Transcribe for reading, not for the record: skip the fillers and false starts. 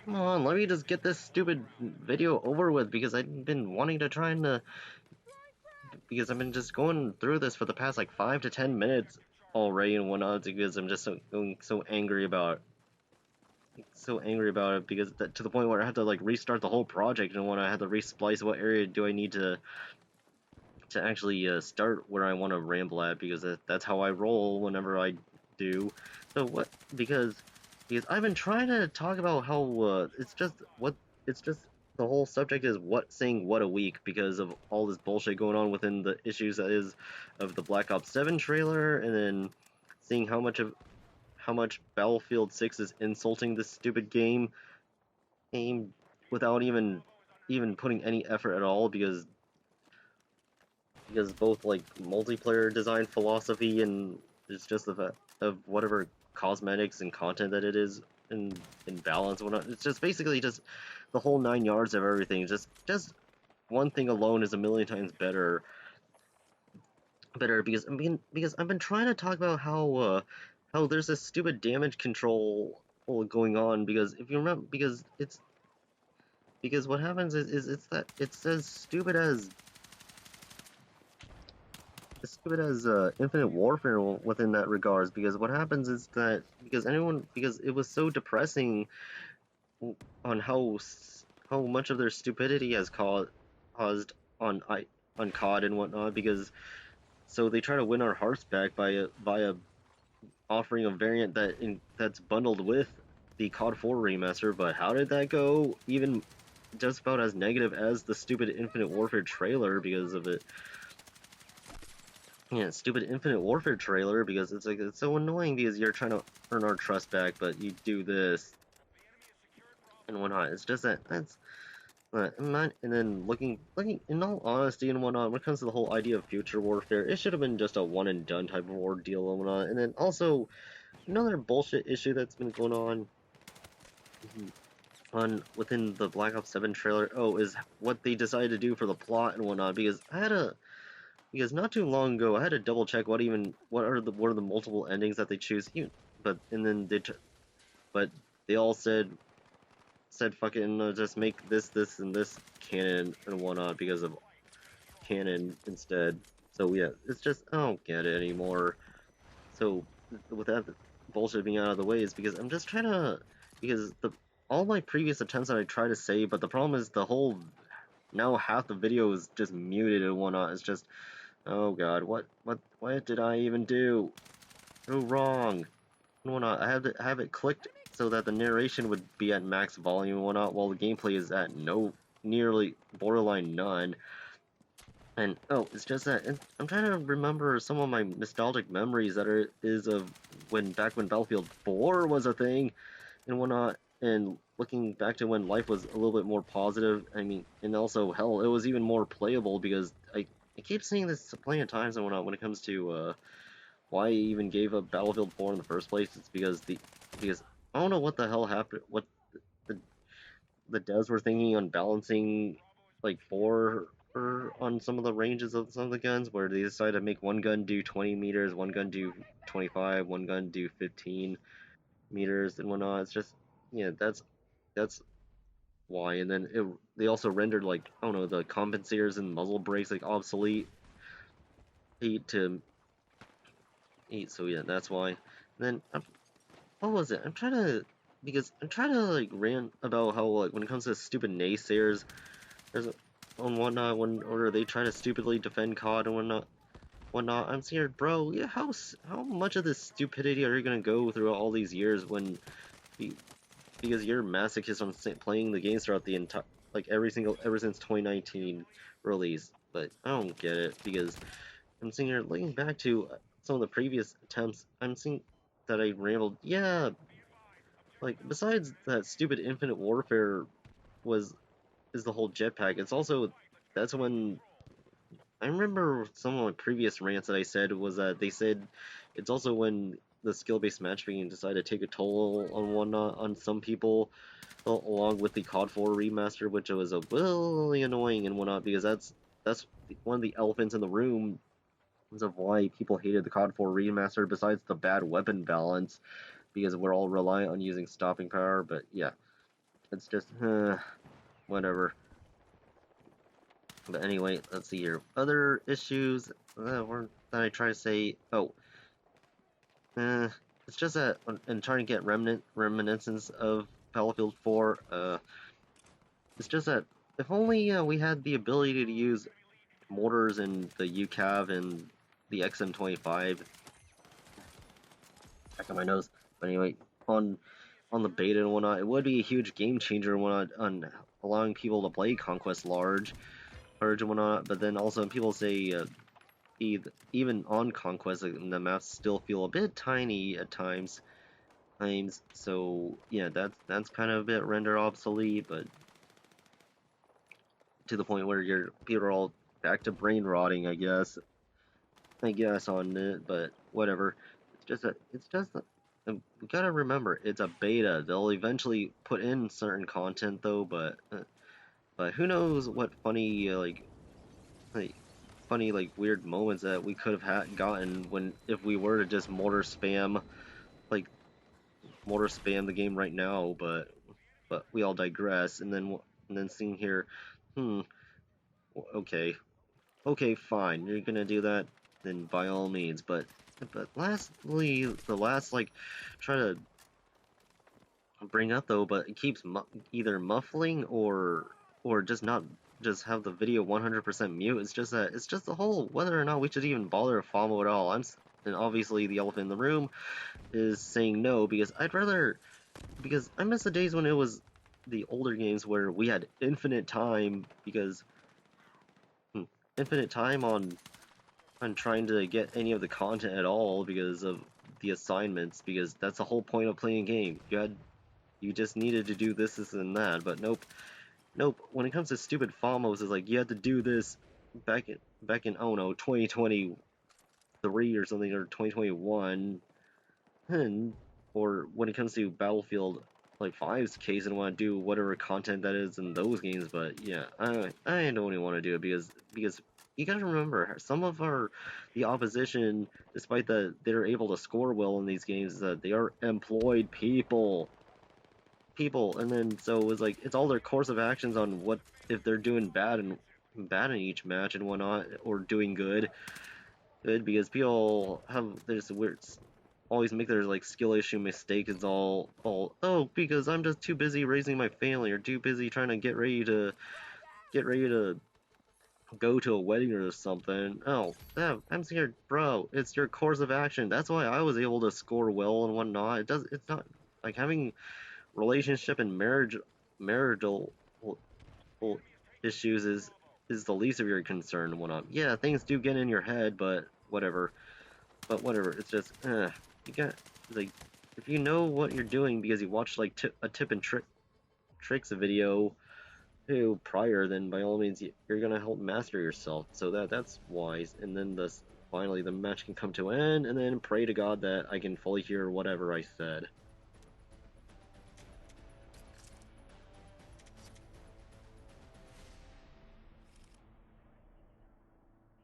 Come on, let me just get this stupid video over with because I've been wanting to try and because I've been just going through this for the past like 5 to 10 minutes already and whatnot because I'm just so angry about it because to the point where I have to like restart the whole project and when I have to resplice what area do I need to actually start where I want to ramble at because that's how I roll whenever I do. So what? Because I've been trying to talk about how it's just the whole subject is what saying what a week because of all this bullshit going on within the issues that is of the Black Ops 7 trailer and then seeing how much Battlefield 6 is insulting this stupid game without even putting any effort at all because both like multiplayer design philosophy and it's just the fact of whatever cosmetics and content that it is in balance and whatnot. It's just basically just the whole 9 yards of everything. Just one thing alone is a million times better because I've been trying to talk about how there's this stupid damage control going on because if you remember because what happens is it's that it's as stupid as Infinite Warfare within that regards because what happens is that because it was so depressing on how much of their stupidity has caused on COD and whatnot because so they try to win our hearts back by offering a variant that's bundled with the COD 4 remaster, but how did that go? Even just about as negative as the stupid Infinite Warfare trailer because of it. Yeah, stupid Infinite Warfare trailer because it's like it's so annoying because you're trying to earn our trust back, but you do this and whatnot. It's just that's and then looking in all honesty and whatnot, when it comes to the whole idea of future warfare, it should have been just a one and done type of ordeal and whatnot. And then also another bullshit issue that's been going on within the Black Ops 7 trailer. Oh, is what they decided to do for the plot and whatnot because because not too long ago I had to double check what are the multiple endings that they choose. But and then but they all said fucking just make this and this canon and whatnot because of canon instead. So yeah, it's just I don't get it anymore. So with that bullshit being out of the way is because I'm just trying to because the all my previous attempts that I try to say, but the problem is the whole now half the video is just muted and whatnot. It's just oh god, what did I even do? So wrong. And whatnot. I have it clicked so that the narration would be at max volume and whatnot, while the gameplay is at no nearly borderline none. And oh, it's just that I'm trying to remember some of my nostalgic memories is of back when Battlefield 4 was a thing and whatnot, and looking back to when life was a little bit more positive. I mean, and also hell, it was even more playable because I keep seeing this plenty of times and whatnot when it comes to why I even gave up Battlefield 4 in the first place. It's because I don't know what the hell happened, what the the devs were thinking on balancing like four or on some of the ranges of some of the guns, where they decided to make one gun do 20 meters, one gun do 25, one gun do 15 meters and whatnot. It's just yeah, that's why. And then they also rendered like I don't know the compensators and muzzle brakes like obsolete eight to eight. So yeah, that's why. And then what was it? I'm trying to like rant about how like when it comes to stupid naysayers, there's on whatnot when or they try to stupidly defend COD and whatnot. I'm scared, bro. Yeah, how much of this stupidity are you gonna go through all these years because you're masochist on playing the games throughout the entire like ever since 2019 release. But I don't get it because I'm sitting here looking back to some of the previous attempts. I'm seeing that I rambled. Yeah, like besides that stupid Infinite Warfare was is the whole jetpack. It's also that's when I remember some of my previous rants that I said was that they said it's also when the skill-based matchmaking decided to take a toll on whatnot on some people, along with the COD 4 remaster, which was a really annoying and whatnot because that's one of the elephants in the room of why people hated the COD 4 remaster. Besides the bad weapon balance, because we're all reliant on using stopping power. But yeah, It's just, whatever. But anyway, let's see here. Other issues that I try to say. Oh, it's just that in trying to get reminiscence of Battlefield 4. It's just that if only we had the ability to use mortars in the UCAV and the XM25. Back on my nose. But anyway, on the beta and whatnot, it would be a huge game changer and whatnot on allowing people to play Conquest large and whatnot. But then also, people say even on Conquest, the maps still feel a bit tiny at times. So yeah, that's kind of a bit render obsolete, but to the point where people are all back to brain rotting, I guess. On it, but whatever. It's just that we gotta remember it's a beta. They'll eventually put in certain content though, but who knows what like funny like weird moments that we could have gotten when if we were to just like mortar spam the game right now. But we all digress, and then seeing here, hmm, okay, okay, fine, you're gonna do that, then by all means. But lastly, the last like try to bring up though, but it keeps either muffling or just not just have the video 100% mute. It's just the whole whether or not we should even bother to follow at all. And obviously the elephant in the room is saying no because because I miss the days when it was the older games where we had infinite time because infinite time on trying to get any of the content at all because of the assignments, because that's the whole point of playing a game. You just needed to do this and that, but nope. When it comes to stupid FOMOs, it's like you had to do this back in oh no 2023 or something, or 2021, and or when it comes to Battlefield like 5's case and want to do whatever content that is in those games. But yeah, I don't even want to do it because you gotta remember the opposition, despite that they're able to score well in these games, is that they are employed people, and then so it's like it's all their course of actions on what if they're doing bad in each match and whatnot, or doing good because people have this weird always make their like skill issue mistake is all oh because I'm just too busy raising my family or too busy trying to get ready to go to a wedding or something. Oh, yeah, I'm scared, bro. It's your course of action. That's why I was able to score well and whatnot. It's not like having relationship and marital issues is the least of your concern and whatnot. Yeah, things do get in your head, but whatever. It's just, you got like if you know what you're doing because you watched like a tip and tricks video prior, then by all means you're gonna help master yourself. So that's wise. And then finally the match can come to an end, and then pray to God that I can fully hear whatever I said.